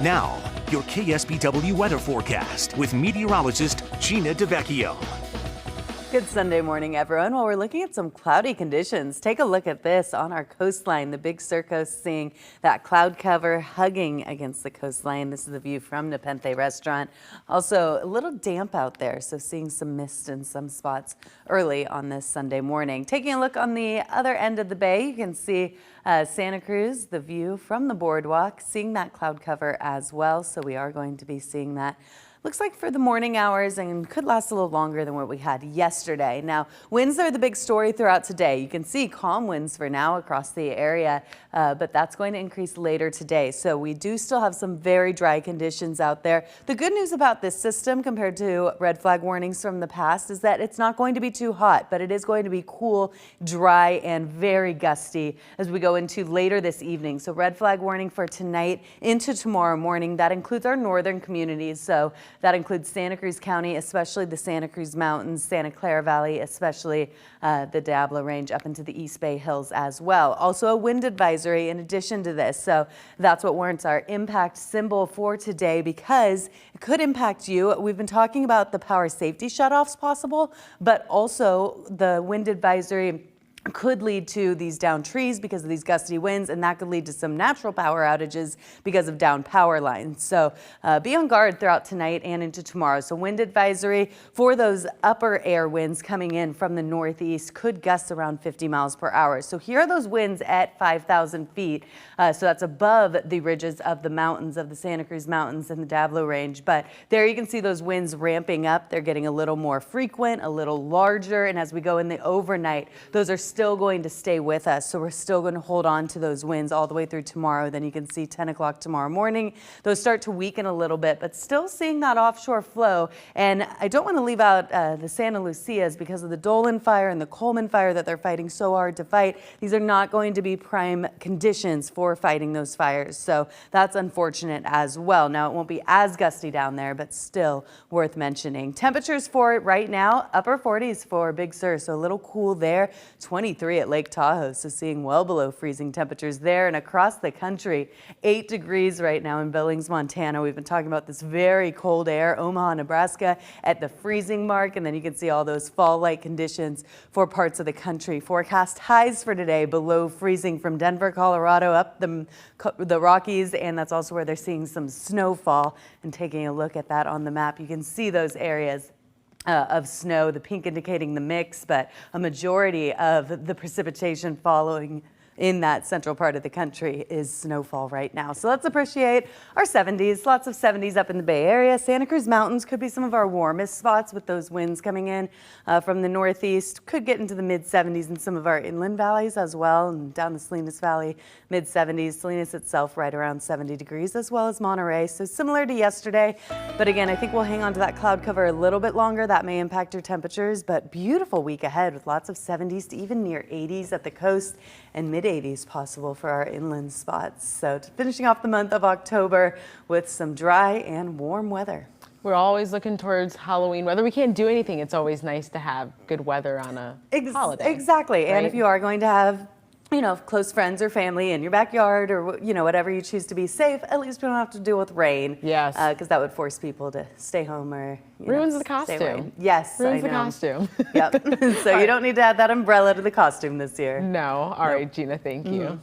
Now, your KSBW weather forecast with meteorologist Gina DeVecchio. Good Sunday morning, everyone. While we're looking at some cloudy conditions, take a look at this on our coastline. The Big Sur coast, seeing that cloud cover hugging against the coastline. This is the view from Nepenthe Restaurant. Also, a little damp out there, so seeing some mist in some spots early on this Sunday morning. Taking a look on the other end of the bay, you can see Santa Cruz, the view from the boardwalk, seeing that cloud cover as well. So we are going to be seeing that. Looks like for the morning hours and could last a little longer than what we had yesterday. Now, winds are the big story throughout today. You can see calm winds for now across the area, but that's going to increase later today. So we do still have some very dry conditions out there. The good news about this system compared to red flag warnings from the past is that it's not going to be too hot, but it is going to be cool, dry, and very gusty as we go into later this evening. So red flag warning for tonight into tomorrow morning. That includes our northern communities. So that includes Santa Cruz County, especially the Santa Cruz Mountains, Santa Clara Valley, especially the Diablo Range up into the East Bay Hills as well. Also a wind advisory in addition to this. So that's what warrants our impact symbol for today because it could impact you. We've been talking about the power safety shutoffs possible, but also the wind advisory could lead to these downed trees because of these gusty winds, and that could lead to some natural power outages because of downed power lines. So be on guard throughout tonight and into tomorrow. So wind advisory for those upper air winds coming in from the northeast could gust around 50 miles per hour. So here are those winds at 5,000 feet. So that's above the ridges of the mountains of the Santa Cruz Mountains and the Diablo Range. But there you can see those winds ramping up. They're getting a little more frequent, a little larger. And as we go in the overnight, those are still going to stay with us. So we're still going to hold on to those winds all the way through tomorrow. Then you can see 10 o'clock tomorrow morning. Those start to weaken a little bit, but still seeing that offshore flow. And I don't want to leave out the Santa Lucias because of the Dolan fire and the Coleman fire that they're fighting so hard to fight. These are not going to be prime conditions for fighting those fires. So that's unfortunate as well. Now it won't be as gusty down there, but still worth mentioning. Temperatures for it right now, upper 40s for Big Sur. So a little cool there. 23 at Lake Tahoe, so seeing well below freezing temperatures there and across the country. 8 degrees right now in Billings, Montana. We've been talking about this very cold air. Omaha, Nebraska at the freezing mark, and then you can see all those fall-like conditions for parts of the country. Forecast highs for today below freezing from Denver, Colorado up the Rockies, and that's also where they're seeing some snowfall. And taking a look at that on the map, you can see those areas of snow, the pink indicating the mix, but a majority of the precipitation following in that central part of the country is snowfall right now. So let's appreciate our 70s. Lots of 70s up in the Bay Area. Santa Cruz Mountains could be some of our warmest spots with those winds coming in from the northeast. Could get into the mid 70s in some of our inland valleys as well, and down the Salinas Valley, mid 70s. Salinas itself right around 70 degrees, as well as Monterey. So similar to yesterday, but again, I think we'll hang on to that cloud cover a little bit longer. That may impact your temperatures, but beautiful week ahead with lots of 70s to even near 80s at the coast and mid 80s possible for our inland spots. So finishing off the month of October with some dry and warm weather. We're always looking towards Halloween. Whether we can't do anything, it's always nice to have good weather on a holiday. Exactly. Right? And if you are going to have close friends or family in your backyard or, whatever you choose to be safe, at least we don't have to deal with rain. Yes. Because that would force people to stay home or, ruins the stay away. costume. Yes, Ruins I the know. costume. Yep. So you don't need to add that umbrella to the costume this year. No. All right, Gina, thank you.